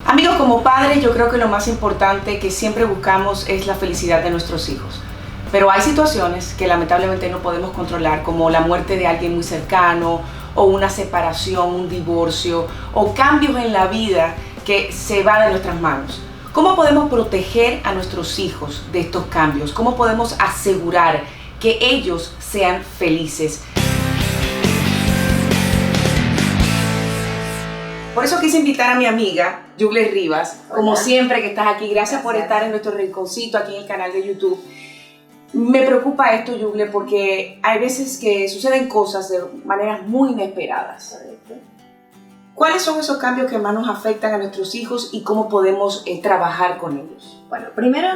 Amigos, como padres, yo creo que lo más importante que siempre buscamos es la felicidad de nuestros hijos. Pero hay situaciones que lamentablemente no podemos controlar, como la muerte de alguien muy cercano, o una separación, un divorcio, o cambios en la vida que se va de nuestras manos. ¿Cómo podemos proteger a nuestros hijos de estos cambios? ¿Cómo podemos asegurar que ellos sean felices? Por eso quise invitar a mi amiga, Yugles Rivas, como siempre que estás aquí. Gracias por estar en nuestro rinconcito aquí en el canal de YouTube. Me preocupa esto, Yugles, porque hay veces que suceden cosas de maneras muy inesperadas. ¿Cuáles son esos cambios que más nos afectan a nuestros hijos y cómo podemos trabajar con ellos? Bueno, primero,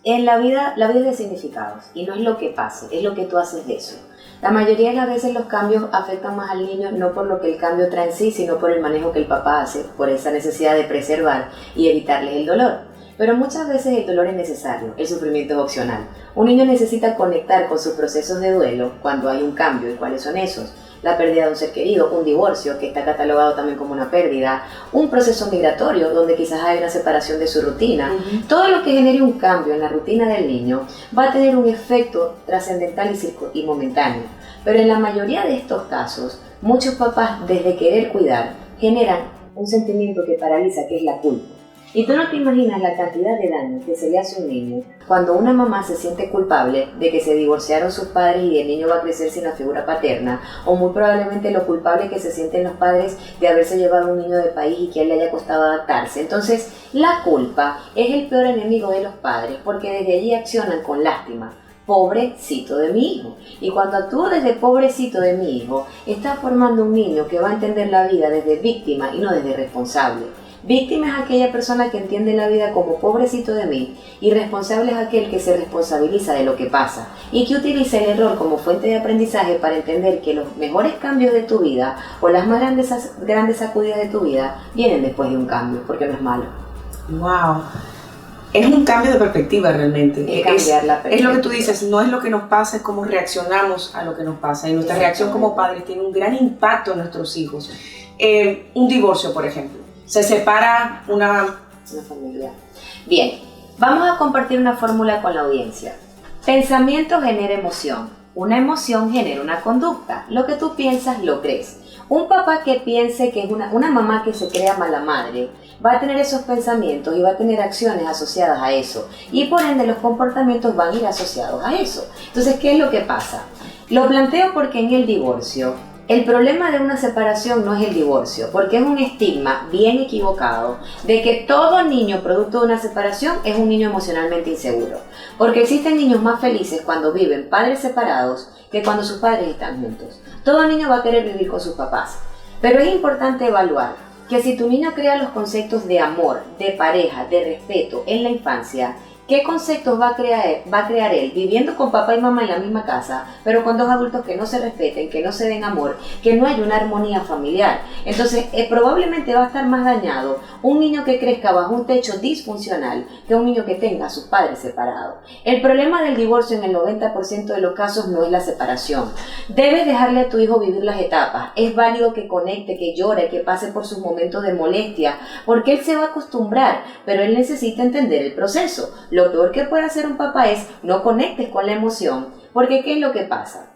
en la vida es de significados y no es lo que pase, es lo que tú haces de eso. La mayoría de las veces los cambios afectan más al niño no por lo que el cambio trae en sí, sino por el manejo que el papá hace, por esa necesidad de preservar y evitarles el dolor. Pero muchas veces el dolor es necesario, el sufrimiento es opcional. Un niño necesita conectar con sus procesos de duelo cuando hay un cambio. ¿Y cuáles son esos? La pérdida de un ser querido, un divorcio, que está catalogado también como una pérdida, un proceso migratorio, donde quizás hay una separación de su rutina. Todo lo que genere un cambio en la rutina del niño va a tener un efecto trascendental y momentáneo. Pero en la mayoría de estos casos, muchos papás, desde querer cuidar, generan un sentimiento que paraliza, que es la culpa. Y tú no te imaginas la cantidad de daño que se le hace a un niño cuando una mamá se siente culpable de que se divorciaron sus padres y el niño va a crecer sin la figura paterna, o muy probablemente lo culpable que se sienten los padres de haberse llevado a un niño del país y que a él le haya costado adaptarse. Entonces, la culpa es el peor enemigo de los padres porque desde allí accionan con lástima. Pobrecito de mi hijo. Y cuando actúo desde pobrecito de mi hijo, está formando un niño que va a entender la vida desde víctima y no desde responsable. Víctima es aquella persona que entiende la vida como pobrecito de mí, y responsable es aquel que se responsabiliza de lo que pasa y que utiliza el error como fuente de aprendizaje para entender que los mejores cambios de tu vida o las más grandes sacudidas de tu vida vienen después de un cambio, porque no es malo. ¡Wow! Es un cambio de perspectiva realmente. Es cambiar la perspectiva. Es lo que tú dices, no es lo que nos pasa, es cómo reaccionamos a lo que nos pasa. Y nuestra reacción como padres tiene un gran impacto en nuestros hijos. Un divorcio, por ejemplo. Se separa una familia. Bien, vamos a compartir una fórmula con la audiencia. Pensamiento genera emoción. Una emoción genera una conducta. Lo que tú piensas, lo crees. Un papá que piense que es una mamá que se crea mala madre, va a tener esos pensamientos y va a tener acciones asociadas a eso. Y por ende los comportamientos van a ir asociados a eso. Entonces, ¿qué es lo que pasa? Lo planteo porque en el divorcio, el problema de una separación no es el divorcio, porque es un estigma bien equivocado de que todo niño producto de una separación es un niño emocionalmente inseguro. Porque existen niños más felices cuando viven padres separados que cuando sus padres están juntos. Todo niño va a querer vivir con sus papás, pero es importante evaluar que si tu niño crea los conceptos de amor, de pareja, de respeto en la infancia, ¿qué conceptos va a crear él viviendo con papá y mamá en la misma casa, pero con dos adultos que no se respeten, que no se den amor, que no hay una armonía familiar? Entonces, probablemente va a estar más dañado un niño que crezca bajo un techo disfuncional que un niño que tenga a sus padres separados. El problema del divorcio en el 90% de los casos no es la separación. Debes dejarle a tu hijo vivir las etapas. Es válido que conecte, que llore, que pase por sus momentos de molestia, porque él se va a acostumbrar, pero él necesita entender el proceso. Lo peor que puede hacer un papá es no conectes con la emoción, porque ¿qué es lo que pasa?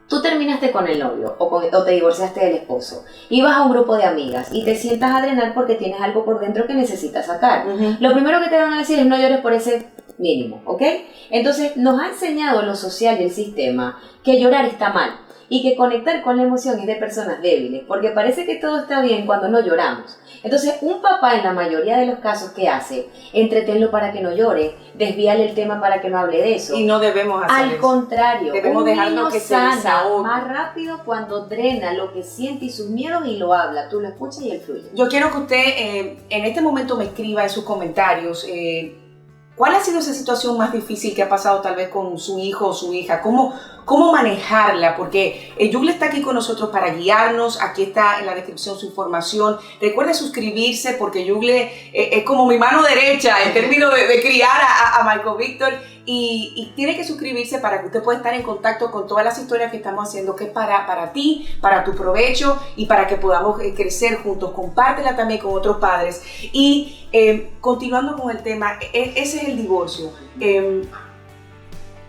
Tú terminaste con el novio o te divorciaste del esposo y vas a un grupo de amigas y te sientas a drenar porque tienes algo por dentro que necesitas sacar. Lo primero que te van a decir es no llores por ese mínimo, ¿ok? Entonces nos ha enseñado lo social y el sistema que llorar está mal y que conectar con la emoción es de personas débiles, porque parece que todo está bien cuando no lloramos. Entonces, un papá en la mayoría de los casos, ¿qué hace? Entretenlo para que no llore, desvíale el tema para que no hable de eso. Y no debemos hacer eso. Al contrario, debemos dejarlo que se desahogue más rápido cuando drena lo que siente y sus miedos y lo habla. Tú lo escuchas y él fluye. Yo quiero que usted en este momento me escriba en sus comentarios ¿cuál ha sido esa situación más difícil que ha pasado tal vez con su hijo o su hija? ¿Cómo cómo manejarla, porque Yugle está aquí con nosotros para guiarnos. Aquí está en la descripción su información. Recuerde suscribirse, porque Yugle es como mi mano derecha en términos de criar a Marco Víctor, y tiene que suscribirse para que usted pueda estar en contacto con todas las historias que estamos haciendo, que es para ti, para tu provecho y para que podamos crecer juntos. Compártela también con otros padres. Y continuando con el tema, ese es el divorcio.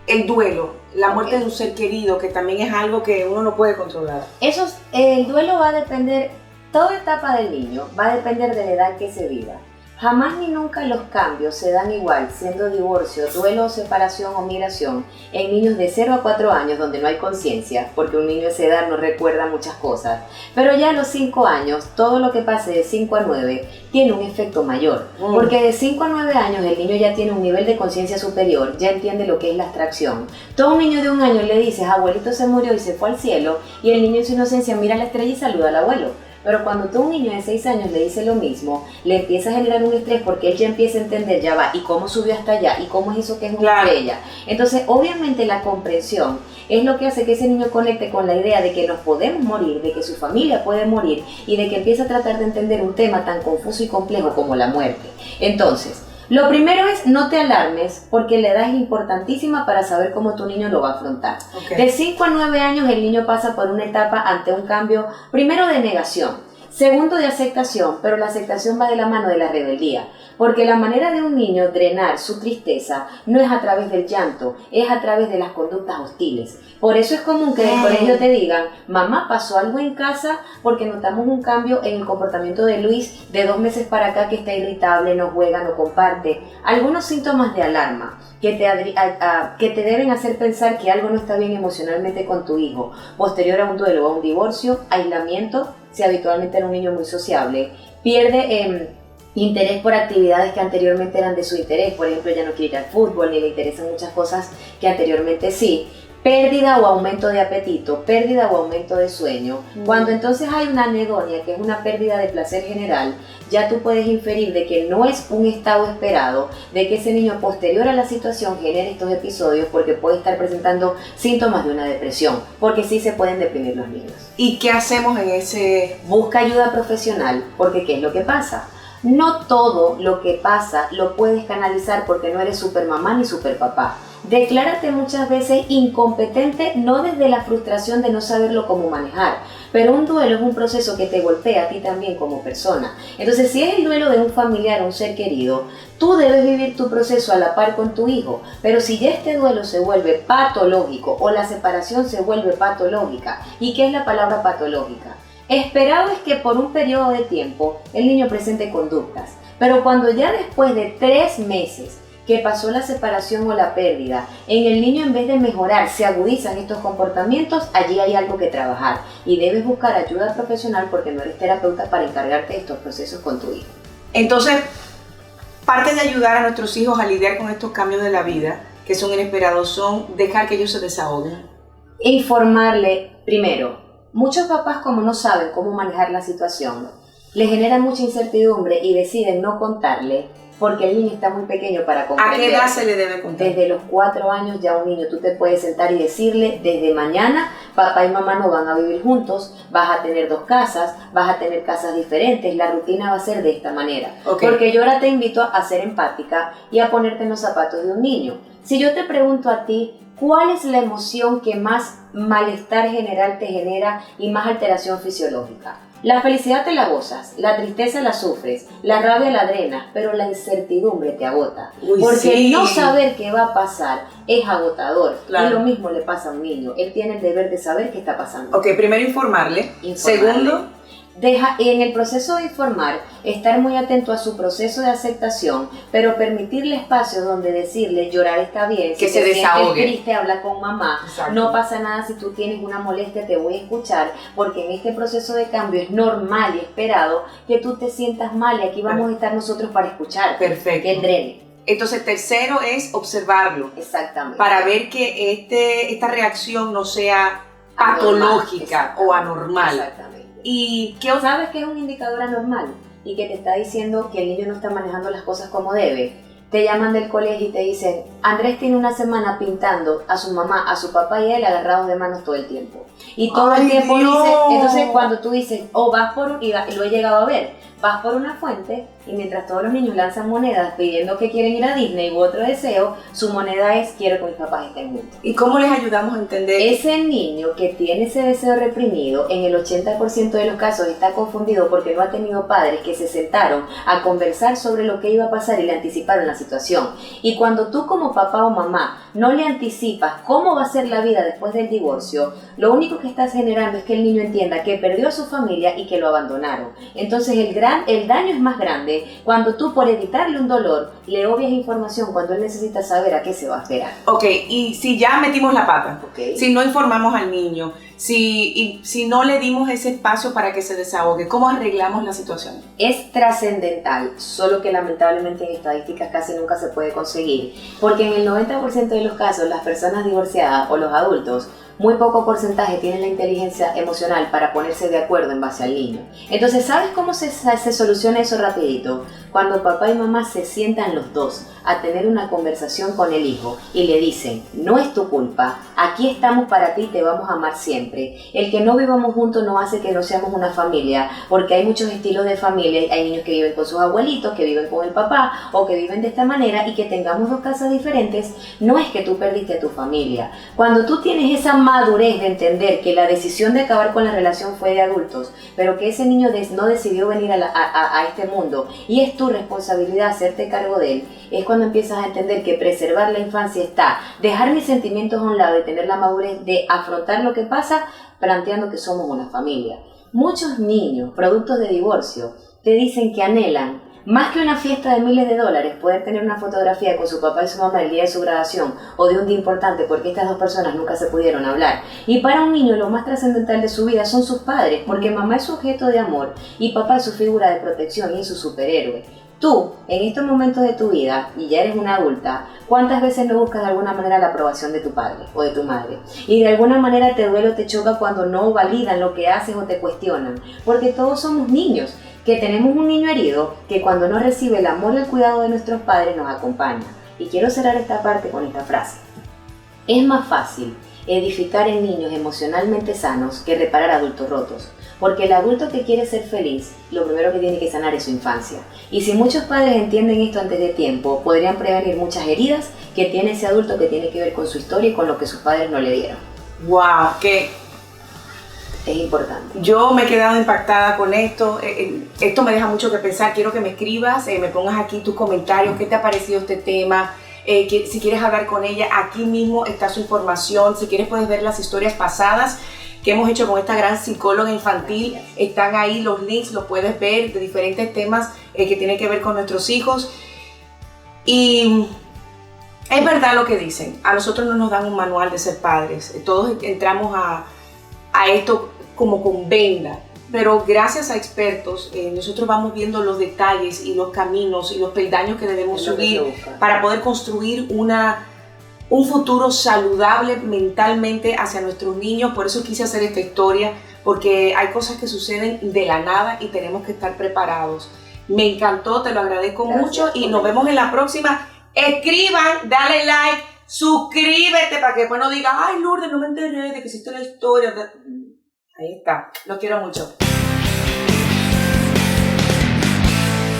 El duelo, la muerte de un ser querido, que también es algo que uno no puede controlar. El duelo va a depender, toda etapa del niño va a depender de la edad que se viva. Jamás ni nunca los cambios se dan igual, siendo divorcio, duelo, separación o migración, en niños de 0 a 4 años donde no hay conciencia, porque un niño de esa edad no recuerda muchas cosas. Pero ya a los 5 años, todo lo que pase de 5 a 9 tiene un efecto mayor, porque de 5 a 9 años el niño ya tiene un nivel de conciencia superior, ya entiende lo que es la abstracción. Todo un niño de 1 año le dices, abuelito se murió y se fue al cielo, y el niño en su inocencia mira la estrella y saluda al abuelo. Pero cuando tú a un niño de 6 años le dices lo mismo, le empieza a generar un estrés porque él ya empieza a entender, ya va, y cómo subió hasta allá, y cómo es eso que es una estrella. Entonces, obviamente la comprensión es lo que hace que ese niño conecte con la idea de que nos podemos morir, de que su familia puede morir, y de que empieza a tratar de entender un tema tan confuso y complejo como la muerte. Entonces, lo primero es no te alarmes, porque la edad es importantísima para saber cómo tu niño lo va a afrontar. De 5 a 9 años el niño pasa por una etapa ante un cambio, primero de negación, segundo de aceptación, pero la aceptación va de la mano de la rebeldía. Porque la manera de un niño drenar su tristeza no es a través del llanto, es a través de las conductas hostiles. Por eso es común que en el colegio te digan, mamá, pasó algo en casa porque notamos un cambio en el comportamiento de Luis de 2 meses para acá, que está irritable, no juega, no comparte. Algunos síntomas de alarma que te deben hacer pensar que algo no está bien emocionalmente con tu hijo. Posterior a un duelo o a un divorcio, aislamiento, si habitualmente era un niño muy sociable, pierde interés por actividades que anteriormente eran de su interés. Por ejemplo, ya no quiere ir al fútbol ni le interesan muchas cosas que anteriormente sí. Pérdida o aumento de apetito, pérdida o aumento de sueño. Cuando entonces hay una anedonia, que es una pérdida de placer general, ya tú puedes inferir de que no es un estado esperado, de que ese niño posterior a la situación genere estos episodios, porque puede estar presentando síntomas de una depresión, porque sí se pueden deprimir los niños. ¿Y qué hacemos en ese? Busca ayuda profesional, porque ¿qué es lo que pasa? No todo lo que pasa lo puedes canalizar porque no eres super mamá ni super papá. Declárate muchas veces incompetente, no desde la frustración de no saberlo cómo manejar, pero un duelo es un proceso que te golpea a ti también como persona. Entonces, si es el duelo de un familiar o un ser querido, tú debes vivir tu proceso a la par con tu hijo. Pero si ya este duelo se vuelve patológico o la separación se vuelve patológica, ¿y qué es la palabra patológica? Esperado es que por un periodo de tiempo el niño presente conductas, pero cuando ya después de 3 meses que pasó la separación o la pérdida, en el niño en vez de mejorar se agudizan estos comportamientos, allí hay algo que trabajar y debes buscar ayuda profesional porque no eres terapeuta para encargarte de estos procesos con tu hijo. Entonces, parte de ayudar a nuestros hijos a lidiar con estos cambios de la vida que son inesperados son dejar que ellos se desahoguen. Informarle primero. Muchos papás, como no saben cómo manejar la situación, le generan mucha incertidumbre y deciden no contarle porque el niño está muy pequeño para comprender. ¿A qué edad se le debe contar? Desde los 4 años ya un niño tú te puedes sentar y decirle, desde mañana papá y mamá no van a vivir juntos, vas a tener 2 casas, vas a tener casas diferentes, la rutina va a ser de esta manera. Porque yo ahora te invito a ser empática y a ponerte en los zapatos de un niño. Si yo te pregunto a ti, ¿cuál es la emoción que más malestar general te genera y más alteración fisiológica? La felicidad te la gozas, la tristeza la sufres, la rabia la drenas, pero la incertidumbre te agota. Porque no saber qué va a pasar es agotador. Y lo mismo le pasa a un niño. Él tiene el deber de saber qué está pasando. Primero informarle. Segundo, en el proceso de informar, estar muy atento a su proceso de aceptación, pero permitirle espacio donde decirle, llorar está bien, que si se te desahogue. sientes triste, habla con mamá. Exacto. No pasa nada si tú tienes una molestia, te voy a escuchar, porque en este proceso de cambio es normal y esperado que tú te sientas mal y aquí vamos a estar nosotros para escuchar. Perfecto. Que drene. Entonces, tercero es observarlo. Exactamente. Para ver que esta reacción no sea patológica o anormal. Exactamente. ¿Y qué sabes que es un indicador anormal y que te está diciendo que el niño no está manejando las cosas como debe? te llaman del colegio y te dicen, Andrés tiene una semana pintando a su mamá, a su papá y a él agarrados de manos todo el tiempo. Y todo el tiempo dice, entonces cuando tú dices, vas por, y lo he llegado a ver, vas por una fuente y mientras todos los niños lanzan monedas pidiendo que quieren ir a Disney u otro deseo, su moneda es quiero que mis papás estén juntos. ¿Y cómo les ayudamos a entender? Ese niño que tiene ese deseo reprimido, en el 80% de los casos está confundido porque no ha tenido padres que se sentaron a conversar sobre lo que iba a pasar y le anticiparon la situación. Y cuando tú como papá o mamá no le anticipas cómo va a ser la vida después del divorcio, lo único que estás generando es que el niño entienda que perdió a su familia y que lo abandonaron. Entonces el daño es más grande cuando tú, por evitarle un dolor, le obvias información cuando él necesita saber a qué se va a esperar. Ok, y si ya metimos la pata, Okay. si no informamos al niño, si no le dimos ese espacio para que se desahogue, ¿cómo arreglamos la situación? Es trascendental, solo que lamentablemente en estadísticas casi nunca se puede conseguir, porque en el 90% de los casos las personas divorciadas o los adultos, muy poco porcentaje tienen la inteligencia emocional para ponerse de acuerdo en base al niño. Entonces, ¿sabes cómo se soluciona eso rapidito? Cuando papá y mamá se sientan los dos a tener una conversación con el hijo y le dicen, no es tu culpa, aquí estamos para ti, te vamos a amar siempre. El que no vivamos juntos no hace que no seamos una familia, porque hay muchos estilos de familia, hay niños que viven con sus abuelitos, que viven con el papá o que viven de esta manera, y que tengamos dos casas diferentes no es que tú perdiste a tu familia. Cuando tú tienes esa madurez de entender que la decisión de acabar con la relación fue de adultos, pero que ese niño no decidió venir a este mundo y es tu responsabilidad hacerte cargo de él, es cuando empiezas a entender que preservar la infancia está dejar mis sentimientos a un lado y tener la madurez de afrontar lo que pasa planteando que somos una familia. Muchos niños, productos de divorcio, te dicen que anhelan más que una fiesta de miles de dólares, poder tener una fotografía con su papá y su mamá el día de su graduación o de un día importante porque estas dos personas nunca se pudieron hablar. Y para un niño lo más trascendental de su vida son sus padres, porque mamá es su objeto de amor y papá es su figura de protección y es su superhéroe. Tú, en estos momentos de tu vida, y ya eres una adulta, ¿cuántas veces no buscas de alguna manera la aprobación de tu padre o de tu madre? Y de alguna manera te duele o te choca cuando no validan lo que haces o te cuestionan, porque todos somos niños, que tenemos un niño herido que cuando no recibe el amor y el cuidado de nuestros padres nos acompaña. Y quiero cerrar esta parte con esta frase. Es más fácil edificar en niños emocionalmente sanos que reparar adultos rotos. Porque el adulto que quiere ser feliz, lo primero que tiene que sanar es su infancia. Y si muchos padres entienden esto antes de tiempo, podrían prevenir muchas heridas que tiene ese adulto que tiene que ver con su historia y con lo que sus padres no le dieron. ¡Wow! ¡Qué! Es importante. Yo me he quedado impactada con esto. Esto me deja mucho que pensar. Quiero que me escribas, me pongas aquí tus comentarios. ¿Qué te ha parecido este tema? Si quieres hablar con ella, aquí mismo está su información. Si quieres puedes ver las historias pasadas que hemos hecho con esta gran psicóloga infantil. Están ahí los links, los puedes ver de diferentes temas que tienen que ver con nuestros hijos. Y es verdad lo que dicen. A nosotros no nos dan un manual de ser padres. Todos entramos a esto como con venda, pero gracias a expertos nosotros vamos viendo los detalles y los caminos y los peldaños que debemos subir para poder construir un futuro saludable mentalmente hacia nuestros niños. Por eso quise hacer esta historia, porque hay cosas que suceden de la nada y tenemos que estar preparados. Me encantó, te lo agradezco mucho y nos vemos en la próxima. Escriban, dale like, suscríbete para que después no digas, ay Lourdes, no me enteré de que hiciste la historia. Ahí está, los quiero mucho.